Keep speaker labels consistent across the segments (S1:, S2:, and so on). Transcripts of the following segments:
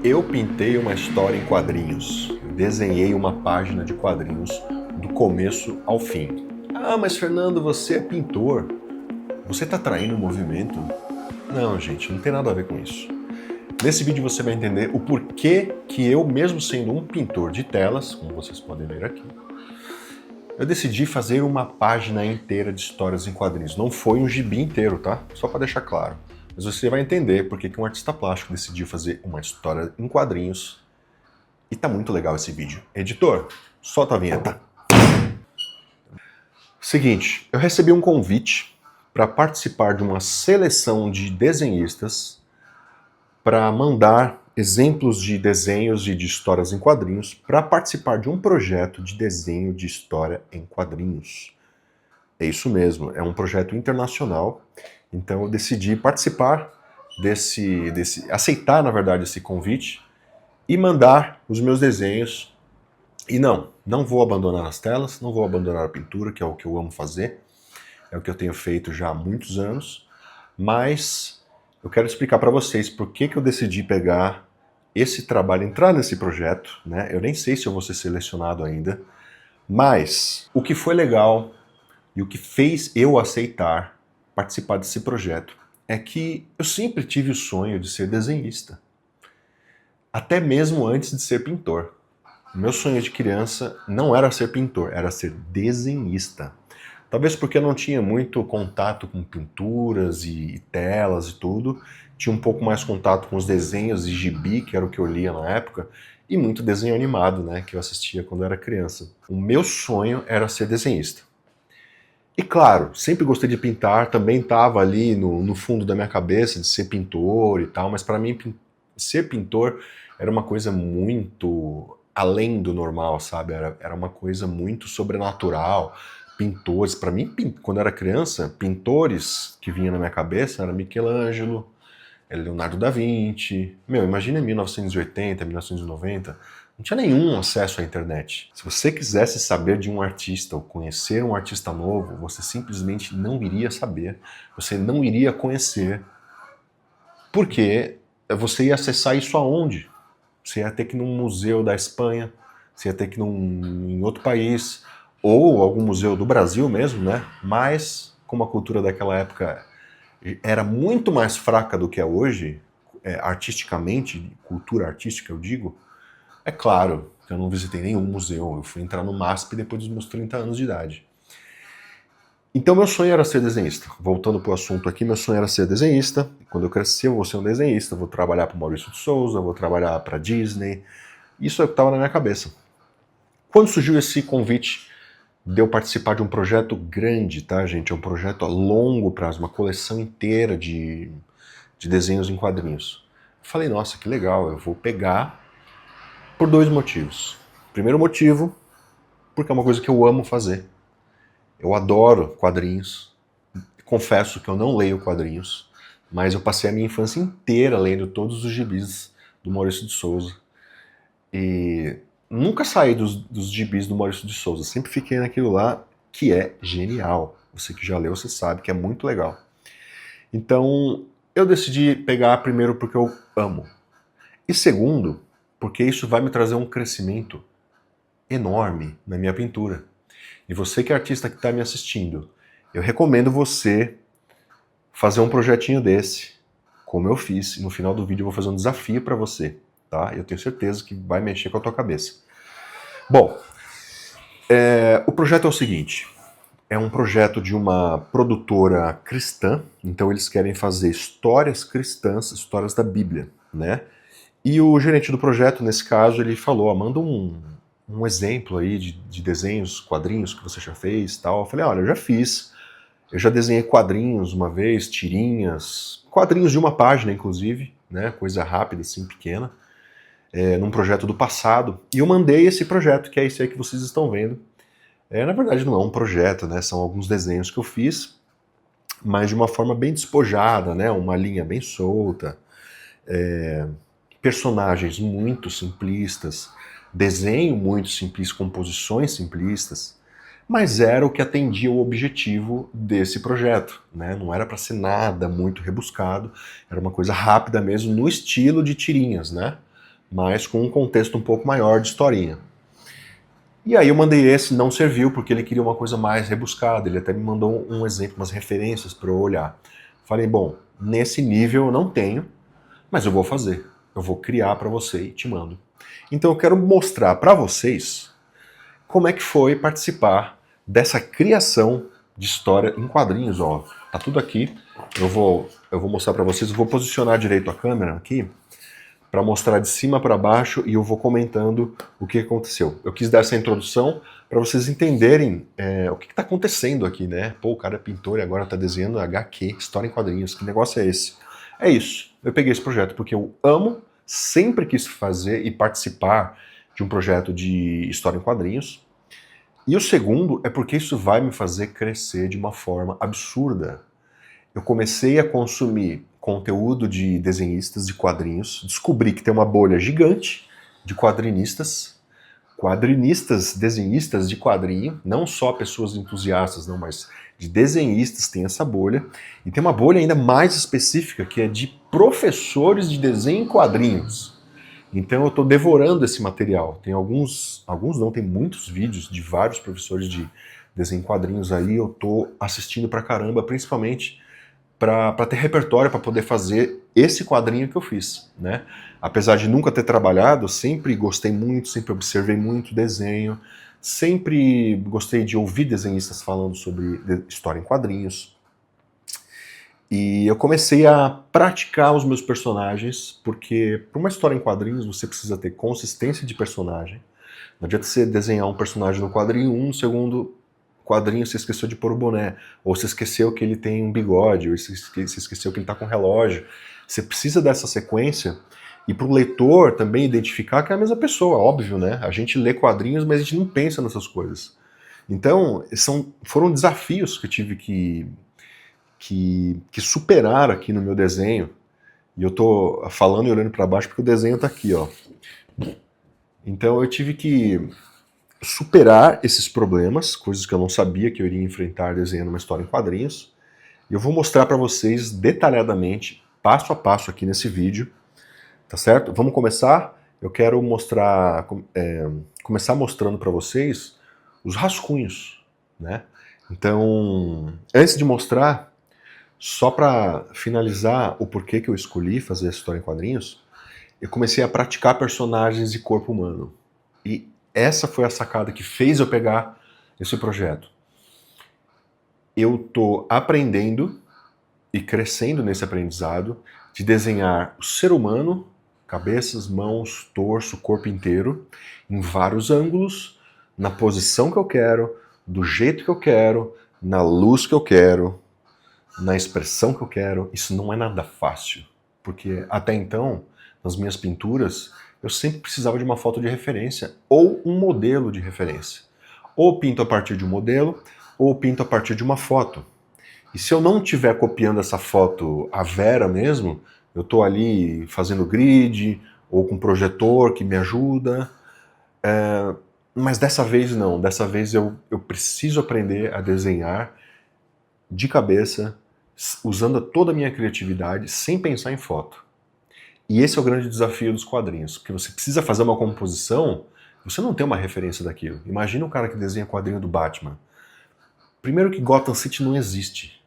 S1: Eu pintei uma história em quadrinhos, desenhei uma página de quadrinhos do começo ao fim. Ah, mas Fernando, você é pintor. Você está traindo o movimento? Não, gente, não tem nada a ver com isso. Nesse vídeo você vai entender o porquê que eu, mesmo sendo um pintor de telas, como vocês podem ver aqui, eu decidi fazer uma página inteira de histórias em quadrinhos. Não foi um gibi inteiro, tá? Só para deixar claro. Mas você vai entender por que um artista plástico decidiu fazer uma história em quadrinhos. E tá muito legal esse vídeo. Editor, solta a vinheta. Seguinte, eu recebi um convite para participar de uma seleção de desenhistas para mandar exemplos de desenhos e de histórias em quadrinhos para participar de um projeto de desenho de história em quadrinhos. É isso mesmo, é um projeto internacional. Então eu decidi participar aceitar, na verdade, esse convite e mandar os meus desenhos. E não vou abandonar as telas, não vou abandonar a pintura, que é o que eu amo fazer, é o que eu tenho feito já há muitos anos, mas eu quero explicar para vocês por que eu decidi pegar esse trabalho, entrar nesse projeto, né? Eu nem sei se eu vou ser selecionado ainda, mas o que foi legal e o que fez eu aceitar participar desse projeto é que eu sempre tive o sonho de ser desenhista, até mesmo antes de ser pintor. Meu sonho de criança não era ser pintor, era ser desenhista. Talvez porque eu não tinha muito contato com pinturas e telas e tudo, tinha um pouco mais contato com os desenhos de gibi, que era o que eu lia na época, e muito desenho animado, né, que eu assistia quando eu era criança. O meu sonho era ser desenhista. E claro, sempre gostei de pintar, também estava ali no fundo da minha cabeça de ser pintor e tal, mas para mim ser pintor era uma coisa muito além do normal, sabe? Era uma coisa muito sobrenatural. Pintores, para mim, quando eu era criança, pintores que vinham na minha cabeça era Michelangelo, Leonardo da Vinci. Meu, imagina em 1980, 1990, não tinha nenhum acesso à internet. Se você quisesse saber de um artista ou conhecer um artista novo, você simplesmente não iria saber, você não iria conhecer, porque você ia acessar isso aonde? Você ia ter que ir num museu da Espanha, você ia ter que ir em outro país, ou algum museu do Brasil mesmo, né? Mas, como a cultura daquela época era muito mais fraca do que é hoje, artisticamente, cultura artística eu digo, é claro que eu não visitei nenhum museu, eu fui entrar no MASP depois dos meus 30 anos de idade. Então meu sonho era ser desenhista. Voltando para o assunto aqui, meu sonho era ser desenhista. Quando eu crescer eu vou ser um desenhista, vou trabalhar para o Maurício de Souza, vou trabalhar para a Disney. Isso é o que estava na minha cabeça. Quando surgiu esse convite de eu participar de um projeto grande, tá, gente? É um projeto a longo prazo, uma coleção inteira de desenhos em quadrinhos. Eu falei, nossa, que legal, eu vou pegar por dois motivos. Primeiro motivo, porque é uma coisa que eu amo fazer. Eu adoro quadrinhos. Confesso que eu não leio quadrinhos, mas eu passei a minha infância inteira lendo todos os gibis do Maurício de Souza. E nunca saí dos gibis do Maurício de Souza, sempre fiquei naquilo lá que é genial. Você que já leu, você sabe que é muito legal. Então, eu decidi pegar primeiro porque eu amo. E segundo, porque isso vai me trazer um crescimento enorme na minha pintura. E você que é artista que está me assistindo, eu recomendo você fazer um projetinho desse, como eu fiz, e no final do vídeo eu vou fazer um desafio para você, tá? Eu tenho certeza que vai mexer com a tua cabeça. Bom, o projeto é o seguinte, é um projeto de uma produtora cristã, então eles querem fazer histórias cristãs, histórias da Bíblia, né? E o gerente do projeto, nesse caso, ele falou, manda um exemplo aí de desenhos, quadrinhos que você já fez e tal. Eu falei, olha, eu já fiz. Eu já desenhei quadrinhos uma vez, tirinhas, quadrinhos de uma página, inclusive, né? Coisa rápida, assim, pequena, num projeto do passado. E eu mandei esse projeto, que é esse aí que vocês estão vendo. Na verdade, não é um projeto, né? São alguns desenhos que eu fiz, mas de uma forma bem despojada, né? Uma linha bem solta. Personagens muito simplistas, desenho muito simples, composições simplistas, mas era o que atendia o objetivo desse projeto, né? Não era para ser nada muito rebuscado, era uma coisa rápida mesmo, no estilo de tirinhas, né? mas com um contexto um pouco maior de historinha. E aí eu mandei esse, não serviu, porque ele queria uma coisa mais rebuscada, ele até me mandou um exemplo, umas referências para eu olhar. Falei, bom, nesse nível eu não tenho, mas eu vou fazer. Eu vou criar para você e te mando. Então eu quero mostrar para vocês como é que foi participar dessa criação de história em quadrinhos, ó. Tá tudo aqui. Eu vou mostrar para vocês, eu vou posicionar direito a câmera aqui para mostrar de cima para baixo e eu vou comentando o que aconteceu. Eu quis dar essa introdução para vocês entenderem o que está acontecendo aqui, né? Pô, o cara é pintor e agora está desenhando HQ, história em quadrinhos. Que negócio é esse? É isso. Eu peguei esse projeto porque eu amo, sempre quis fazer e participar de um projeto de história em quadrinhos. E o segundo é porque isso vai me fazer crescer de uma forma absurda. Eu comecei a consumir conteúdo de desenhistas de quadrinhos, descobri que tem uma bolha gigante de quadrinistas, desenhistas de quadrinho, não só pessoas entusiastas, não, mas de desenhistas tem essa bolha, e tem uma bolha ainda mais específica, que é de professores de desenho em quadrinhos. Então eu estou devorando esse material. Tem alguns não, tem muitos vídeos de vários professores de desenho em quadrinhos aí, eu estou assistindo pra caramba, principalmente para ter repertório para poder fazer esse quadrinho que eu fiz, né? Apesar de nunca ter trabalhado, sempre gostei muito, sempre observei muito desenho, sempre gostei de ouvir desenhistas falando sobre história em quadrinhos. E eu comecei a praticar os meus personagens, porque para uma história em quadrinhos você precisa ter consistência de personagem. Não adianta você desenhar um personagem no quadrinho 1, no segundo quadrinho você esqueceu de pôr o boné, ou você esqueceu que ele tem um bigode, ou você esqueceu que ele está com um relógio. Você precisa dessa sequência, e para o leitor também identificar que é a mesma pessoa, óbvio, né? A gente lê quadrinhos, mas a gente não pensa nessas coisas. Então, foram desafios que eu tive que superar aqui no meu desenho, e eu tô falando e olhando para baixo porque o desenho está aqui, ó. Então eu tive que superar esses problemas, coisas que eu não sabia que eu iria enfrentar desenhando uma história em quadrinhos. E eu vou mostrar para vocês detalhadamente, passo a passo aqui nesse vídeo, tá certo? Vamos começar? Eu quero começar mostrando para vocês os rascunhos, né? Então, antes de mostrar, só para finalizar o porquê que eu escolhi fazer essa história em quadrinhos, eu comecei a praticar personagens de corpo humano. E essa foi a sacada que fez eu pegar esse projeto. Eu tô aprendendo e crescendo nesse aprendizado de desenhar o ser humano, cabeças, mãos, torso, corpo inteiro, em vários ângulos, na posição que eu quero, do jeito que eu quero, na luz que eu quero, na expressão que eu quero. Isso não é nada fácil, porque até então, nas minhas pinturas, eu sempre precisava de uma foto de referência ou um modelo de referência. Ou pinto a partir de um modelo, ou pinto a partir de uma foto. E se eu não estiver copiando essa foto à vera mesmo, eu estou ali fazendo grid, ou com projetor que me ajuda. Mas dessa vez não, dessa vez eu preciso aprender a desenhar de cabeça, usando toda a minha criatividade, sem pensar em foto. E esse é o grande desafio dos quadrinhos, porque você precisa fazer uma composição, você não tem uma referência daquilo. Imagina um cara que desenha quadrinho do Batman. Primeiro que Gotham City não existe.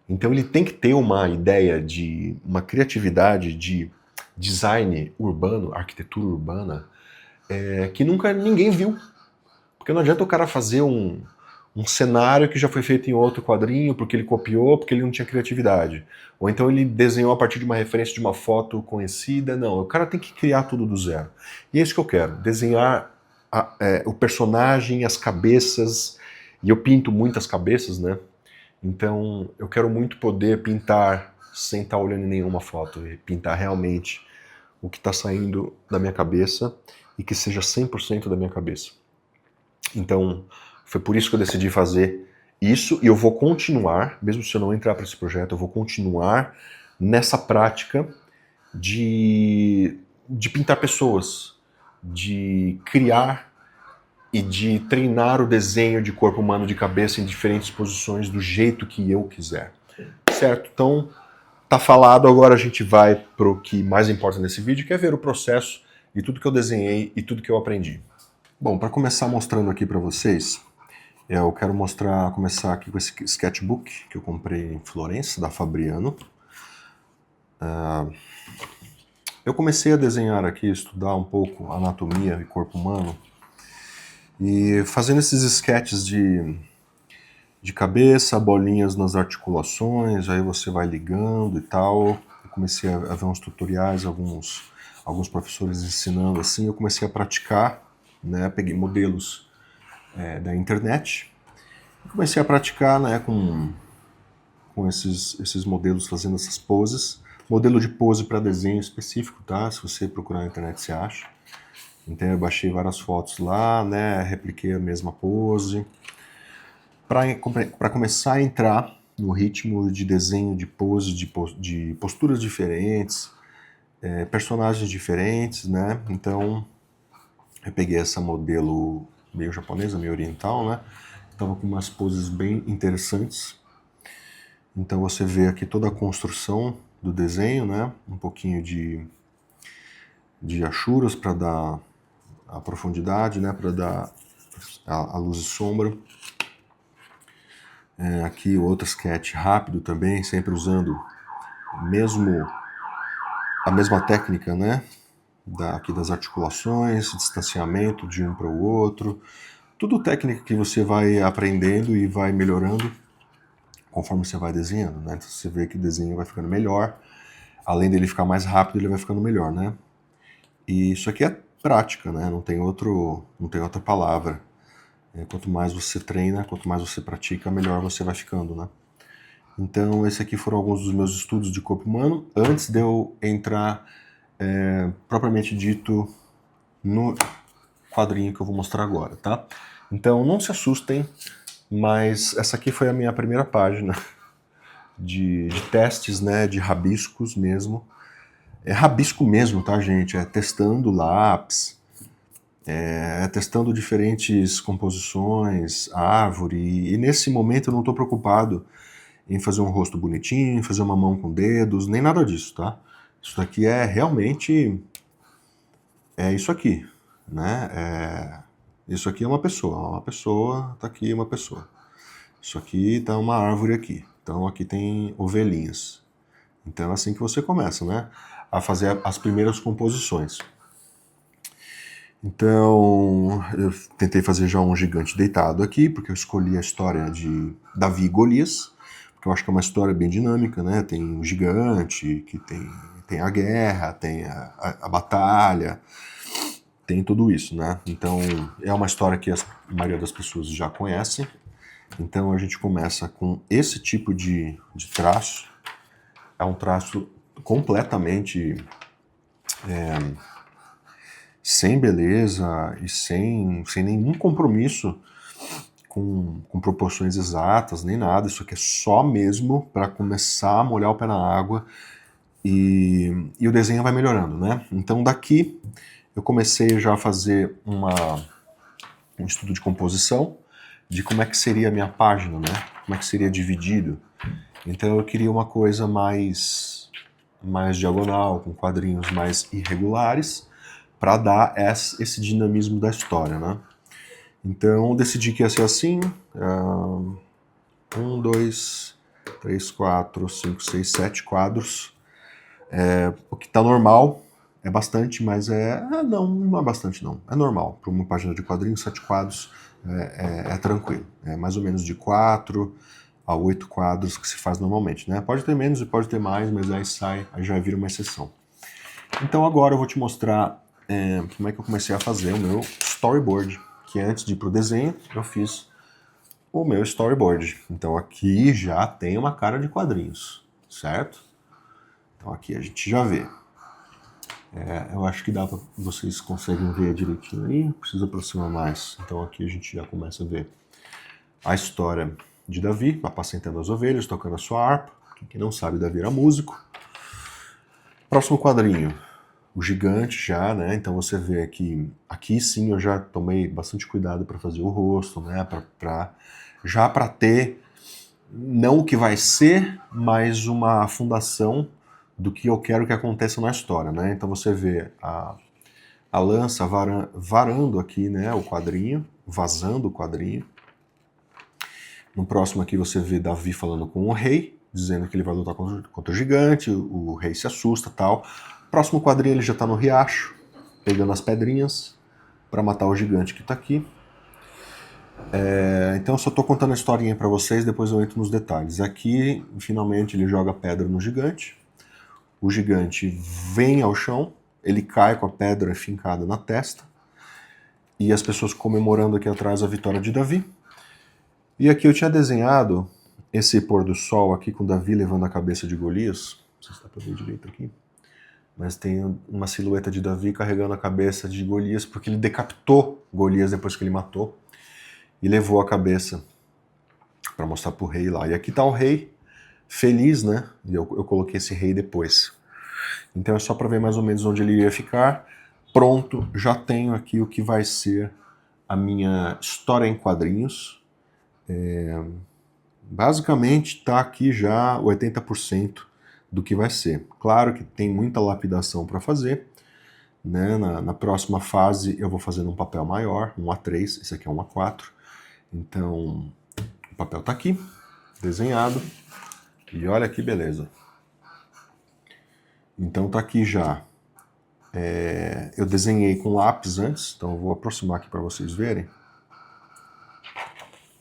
S1: Então ele tem que ter uma ideia de uma criatividade de design urbano, arquitetura urbana, que nunca ninguém viu. Porque não adianta o cara fazer um cenário que já foi feito em outro quadrinho, porque ele copiou, porque ele não tinha criatividade. Ou então ele desenhou a partir de uma referência de uma foto conhecida. Não, o cara tem que criar tudo do zero. E é isso que eu quero, desenhar o personagem, as cabeças, e eu pinto muitas cabeças, né? Então eu quero muito poder pintar sem estar olhando em nenhuma foto, e pintar realmente o que está saindo da minha cabeça e que seja 100% da minha cabeça. Então, foi por isso que eu decidi fazer isso, e eu vou continuar, mesmo se eu não entrar para esse projeto, eu vou continuar nessa prática de pintar pessoas, de criar e de treinar o desenho de corpo humano de cabeça em diferentes posições do jeito que eu quiser. Certo? Então, tá falado, agora a gente vai para o que mais importa nesse vídeo, que é ver o processo e tudo que eu desenhei e tudo que eu aprendi. Bom, para começar mostrando aqui para vocês, eu quero começar aqui com esse sketchbook que eu comprei em Florença, da Fabriano. Eu comecei a desenhar aqui, estudar um pouco anatomia e corpo humano, e fazendo esses sketches de cabeça, bolinhas nas articulações, aí você vai ligando e tal. Eu comecei a ver uns tutoriais, alguns professores ensinando assim, eu comecei a praticar, né? Peguei modelos da internet, e comecei a praticar, né, com esses modelos fazendo essas poses. Modelo de pose para desenho específico, tá? Se você procurar na internet você acha. Então eu baixei várias fotos lá, né? Repliquei a mesma pose. Para começar a entrar no ritmo de desenho de pose, de posturas diferentes, personagens diferentes, né? Então eu peguei essa modelo meio japonesa, meio oriental, né? Tava com umas poses bem interessantes. Então você vê aqui toda a construção do desenho, né? Um pouquinho de achuras para dar a profundidade, né? Para dar a luz e sombra. Aqui outro sketch rápido também, sempre usando a mesma técnica, né? Aqui das articulações, distanciamento de um para o outro. Tudo técnica que você vai aprendendo e vai melhorando conforme você vai desenhando, né? Então você vê que o desenho vai ficando melhor. Além dele ficar mais rápido, ele vai ficando melhor, né? E isso aqui é prática, né? Não tem outra palavra. Quanto mais você treina, quanto mais você pratica, melhor você vai ficando, né? Então, esses aqui foram alguns dos meus estudos de corpo humano, antes de eu entrar, propriamente dito, no quadrinho que eu vou mostrar agora, tá? Então, não se assustem, mas essa aqui foi a minha primeira página de testes, né, de rabiscos mesmo. É rabisco mesmo, tá, gente? É testando lápis, testando diferentes composições, árvore, e nesse momento eu não estou preocupado em fazer um rosto bonitinho, fazer uma mão com dedos, nem nada disso, tá? Isso aqui é realmente isso aqui, né? Isso aqui é uma pessoa, tá aqui uma pessoa. Isso aqui tá uma árvore aqui, então aqui tem ovelhinhas. Então é assim que você começa, né? A fazer as primeiras composições. Então, eu tentei fazer já um gigante deitado aqui, porque eu escolhi a história de Davi e Golias, porque eu acho que é uma história bem dinâmica, né? Tem um gigante, que tem a guerra, tem a batalha, tem tudo isso, né? Então, é uma história que a maioria das pessoas já conhece. Então, a gente começa com esse tipo de traço. É um traço completamente sem beleza e sem nenhum compromisso com proporções exatas, nem nada. Isso aqui é só mesmo para começar a molhar o pé na água e o desenho vai melhorando, né? Então daqui eu comecei já a fazer um estudo de composição, de como é que seria a minha página, né? Como é que seria dividido. Então eu queria uma coisa mais diagonal, com quadrinhos mais irregulares, para dar esse dinamismo da história, né? Então decidi que ia ser assim. 1, 2, 3, 4, 5, 6, 7 quadros. O que tá normal, é bastante, mas não é bastante não. É normal. Para uma página de quadrinhos, 7 quadros é tranquilo. É mais ou menos de 4 a 8 quadros que se faz normalmente, né? Pode ter menos e pode ter mais, mas aí já vira uma exceção. Então agora eu vou te mostrar como é que eu comecei a fazer o meu storyboard, que antes de ir pro desenho, eu fiz o meu storyboard. Então aqui já tem uma cara de quadrinhos, certo? Então aqui a gente já vê. Eu acho que vocês conseguem ver direitinho aí, precisa aproximar mais. Então aqui a gente já começa a ver a história de Davi, apacentando as ovelhas, tocando a sua harpa. Quem não sabe, Davi era músico. Próximo quadrinho. O gigante já, né? Então você vê aqui sim eu já tomei bastante cuidado para fazer o rosto, né? Para ter não o que vai ser, mas uma fundação do que eu quero que aconteça na história, né? Então você vê a lança varando aqui, né, o quadrinho, vazando o quadrinho. No próximo aqui você vê Davi falando com o rei, dizendo que ele vai lutar contra o gigante, o rei se assusta e tal. Próximo quadrinho ele já está no riacho, pegando as pedrinhas para matar o gigante que está aqui. Então eu só estou contando a historinha para vocês, depois eu entro nos detalhes. Aqui, finalmente, ele joga pedra no gigante. O gigante vem ao chão, ele cai com a pedra fincada na testa. E as pessoas comemorando aqui atrás a vitória de Davi. E aqui eu tinha desenhado esse pôr do sol aqui com Davi levando a cabeça de Golias. Não sei se dá para ver direito aqui. Mas tem uma silhueta de Davi carregando a cabeça de Golias, porque ele decapitou Golias depois que ele matou. E levou a cabeça para mostrar pro rei lá. E aqui tá o rei, feliz, né? E eu coloquei esse rei depois. Então é só para ver mais ou menos onde ele ia ficar. Pronto, já tenho aqui o que vai ser a minha história em quadrinhos. Basicamente tá aqui já 80% do que vai ser. Claro que tem muita lapidação para fazer. Né? Na próxima fase eu vou fazer num papel maior, um A3, esse aqui é um A4. Então, o papel tá aqui, desenhado, e olha que beleza. Então tá aqui já. Eu desenhei com lápis antes, então eu vou aproximar aqui para vocês verem.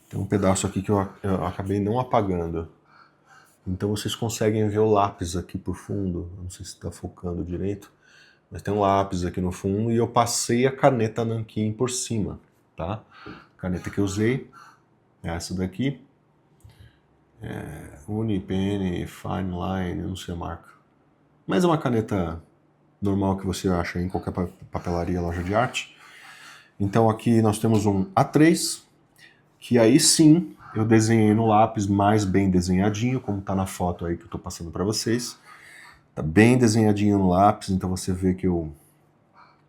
S1: Tem um pedaço aqui que eu acabei não apagando. Então vocês conseguem ver o lápis aqui por fundo, não sei se está focando direito, mas tem um lápis aqui no fundo e eu passei a caneta nanquim por cima, tá? A caneta que eu usei é essa daqui. Unipen, Fine Line, não sei a marca. Mas é uma caneta normal que você acha em qualquer papelaria, loja de arte. Então aqui nós temos um A3, que aí sim eu desenhei no lápis mais bem desenhadinho, como está na foto aí que eu estou passando para vocês. Tá bem desenhadinho no lápis, então você vê que eu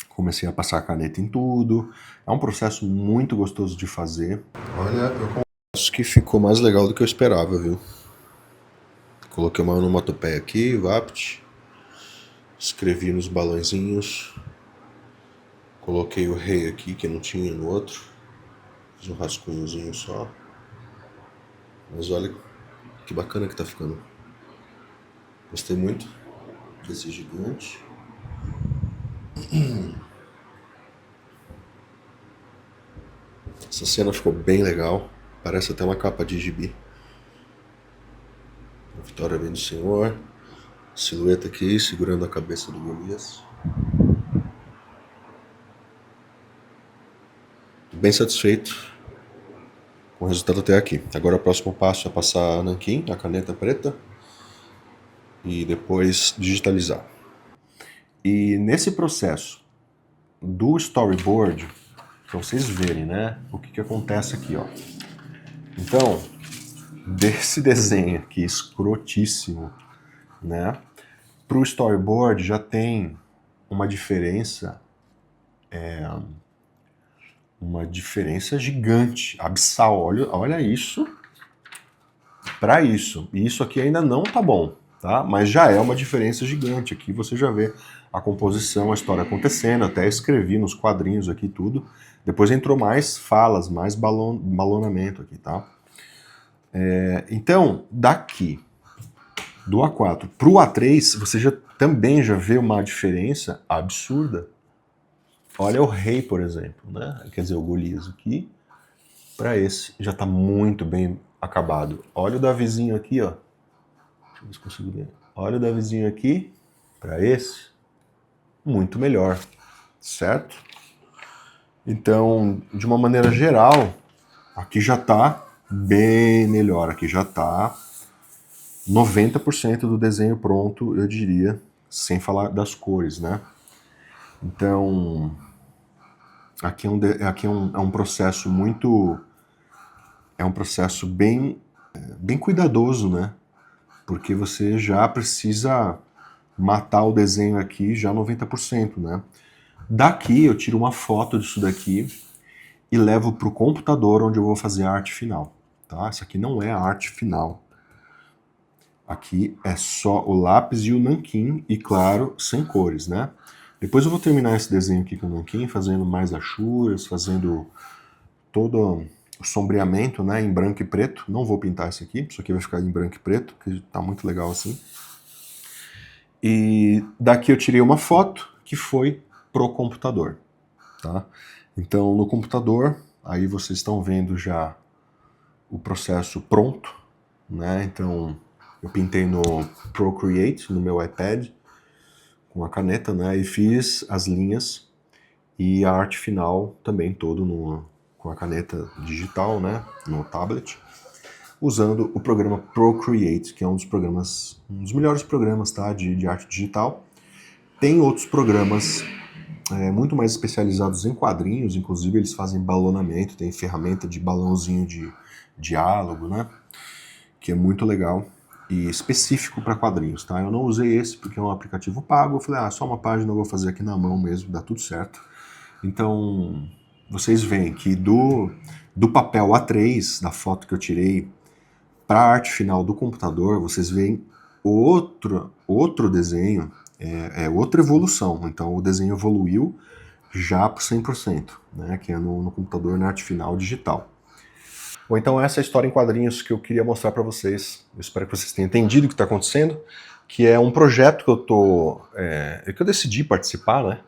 S1: comecei a passar a caneta em tudo. É um processo muito gostoso de fazer. Olha, eu confesso que ficou mais legal do que eu esperava, viu? Coloquei uma onomatopeia aqui, Vapt. Escrevi nos balãozinhos. Coloquei o rei aqui, que não tinha no outro. Fiz um rascunhozinho só. Mas olha que bacana que tá ficando. Gostei muito desse gigante. Essa cena ficou bem legal. Parece até uma capa de gibi. A vitória vem do Senhor. Silhueta aqui, segurando a cabeça do Golias. Bem satisfeito com o resultado até aqui. Agora o próximo passo é passar a nanquim, a caneta preta, e depois digitalizar. E nesse processo do storyboard, para vocês verem, né, o que acontece aqui, ó. Então, desse desenho aqui escrotíssimo, né, pro storyboard já tem uma diferença gigante, abissal. Olha isso para isso. E isso aqui ainda não tá bom, tá? Mas já é uma diferença gigante. Aqui você já vê a composição, a história acontecendo. Até escrevi nos quadrinhos aqui tudo. Depois entrou mais falas, mais balonamento aqui, tá? Então, daqui do A4 pro A3, você também já vê uma diferença absurda. Olha o rei, por exemplo, né? Quer dizer, o Golias aqui, para esse já está muito bem acabado. Olha o Davizinho aqui, ó. Deixa eu ver se consigo ver. Olha o Davizinho aqui, para esse, muito melhor, certo? Então, de uma maneira geral, aqui já está bem melhor. Aqui já está 90% do desenho pronto, eu diria, sem falar das cores, né? Então, aqui é um processo muito... É um processo bem cuidadoso, né? Porque você já precisa matar o desenho aqui já 90%, né? Daqui eu tiro uma foto disso daqui e levo para o computador onde eu vou fazer a arte final, tá? Essa aqui não é a arte final. Aqui é só o lápis e o nanquim e, claro, sem cores, né? Depois eu vou terminar esse desenho aqui com o nanquim, fazendo mais achuras, fazendo todo o sombreamento, né, em branco e preto. Não vou pintar isso aqui vai ficar em branco e preto, porque tá muito legal assim. E daqui eu tirei uma foto que foi pro computador, tá? Então no computador, aí vocês estão vendo já o processo pronto, né? Então eu pintei no Procreate, no meu iPad, com a caneta, né? E fiz as linhas e a arte final também todo com a caneta digital, né? No tablet, usando o programa Procreate, que é um dos melhores programas, tá? De arte digital. Tem outros programas muito mais especializados em quadrinhos, inclusive eles fazem balonamento, tem ferramenta de balãozinho de diálogo, né? Que é muito legal e específico para quadrinhos, tá? Eu não usei esse porque é um aplicativo pago, eu falei, só uma página eu vou fazer aqui na mão mesmo, dá tudo certo. Então, vocês veem que do papel A3, da foto que eu tirei, para a arte final do computador, vocês veem outro desenho, outra evolução. Então, o desenho evoluiu já para 100%, né? Que é no computador, na arte final digital. Bom, então essa é a história em quadrinhos que eu queria mostrar para vocês. Eu espero que vocês tenham entendido o que está acontecendo, que é um projeto que eu decidi participar, né?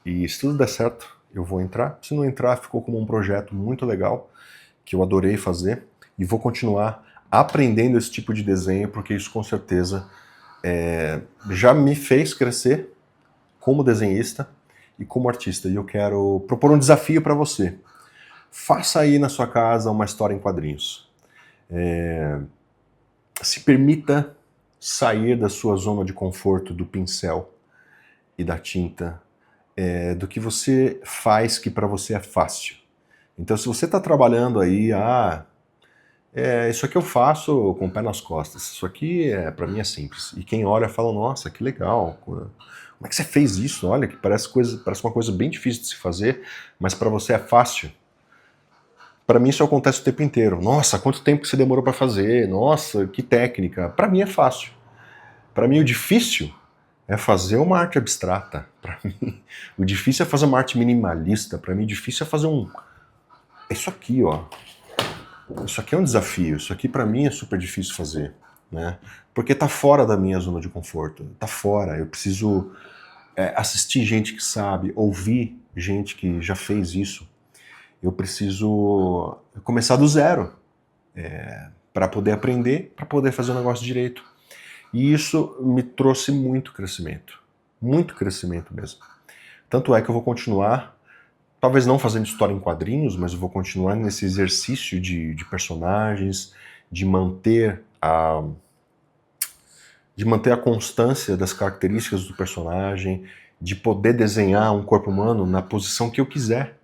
S1: E se tudo der certo, eu vou entrar. Se não entrar, ficou como um projeto muito legal, que eu adorei fazer, e vou continuar aprendendo esse tipo de desenho, porque isso com certeza já me fez crescer como desenhista e como artista. E eu quero propor um desafio para você. Faça aí na sua casa uma história em quadrinhos. Se permita sair da sua zona de conforto do pincel e da tinta, do que você faz que para você é fácil. Então, se você está trabalhando aí, isso aqui eu faço com o pé nas costas, isso aqui para mim é simples. E quem olha fala, nossa, que legal, como é que você fez isso? Olha, que parece uma coisa bem difícil de se fazer, mas para você é fácil. Para mim isso acontece o tempo inteiro. Nossa, quanto tempo que você demorou para fazer? Nossa, que técnica. Para mim é fácil. Para mim o difícil é fazer uma arte abstrata. Para mim o difícil é fazer uma arte minimalista. Para mim o difícil é fazer isso aqui, ó. Isso aqui é um desafio. Isso aqui para mim é super difícil fazer, né? Porque tá fora da minha zona de conforto. Tá fora. Eu preciso assistir gente que sabe, ouvir gente que já fez isso. Eu preciso começar do zero para poder aprender, para poder fazer o negócio direito. E isso me trouxe muito crescimento mesmo. Tanto é que eu vou continuar, talvez não fazendo história em quadrinhos, mas eu vou continuar nesse exercício de personagens, de manter a constância das características do personagem, de poder desenhar um corpo humano na posição que eu quiser,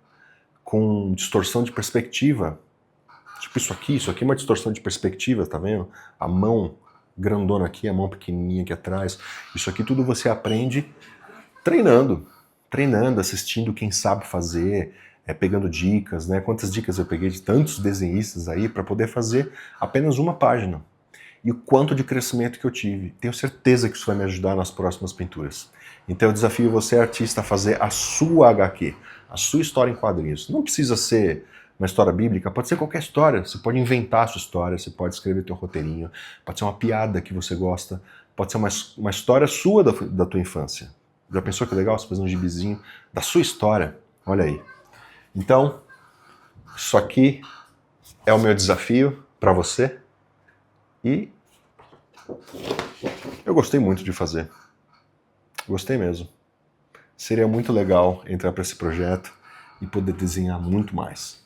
S1: com distorção de perspectiva. Tipo isso aqui é uma distorção de perspectiva, tá vendo? A mão grandona aqui, a mão pequenininha aqui atrás. Isso aqui tudo você aprende treinando, assistindo quem sabe fazer, pegando dicas, né? Quantas dicas eu peguei de tantos desenhistas aí para poder fazer apenas uma página. E o quanto de crescimento que eu tive. Tenho certeza que isso vai me ajudar nas próximas pinturas. Então eu desafio você, artista, a fazer a sua HQ, a sua história em quadrinhos. Não precisa ser uma história bíblica, pode ser qualquer história. Você pode inventar a sua história, você pode escrever teu roteirinho, pode ser uma piada que você gosta, pode ser uma história sua da tua infância. Já pensou que legal você fazer um gibizinho da sua história? Olha aí. Então, isso aqui é o meu desafio para você e eu gostei muito de fazer. Gostei mesmo. Seria muito legal entrar para esse projeto e poder desenhar muito mais.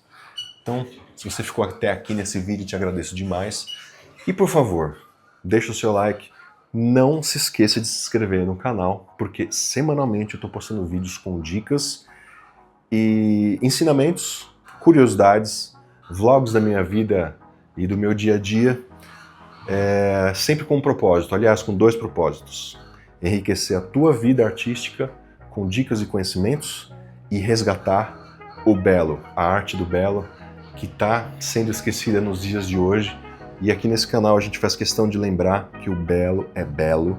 S1: Então, se você ficou até aqui nesse vídeo, te agradeço demais. E por favor, deixa o seu like. Não se esqueça de se inscrever no canal, porque semanalmente eu estou postando vídeos com dicas e ensinamentos, curiosidades, vlogs da minha vida e do meu dia a dia, sempre com um propósito, aliás, com 2 propósitos. Enriquecer a tua vida artística com dicas e conhecimentos e resgatar o belo, a arte do belo, que está sendo esquecida nos dias de hoje. E aqui nesse canal a gente faz questão de lembrar que o belo é belo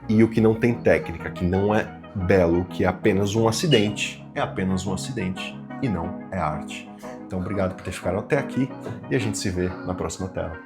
S1: e o que não tem técnica, que não é belo, o que é apenas um acidente, é apenas um acidente e não é arte. Então, obrigado por ter ficado até aqui e a gente se vê na próxima tela.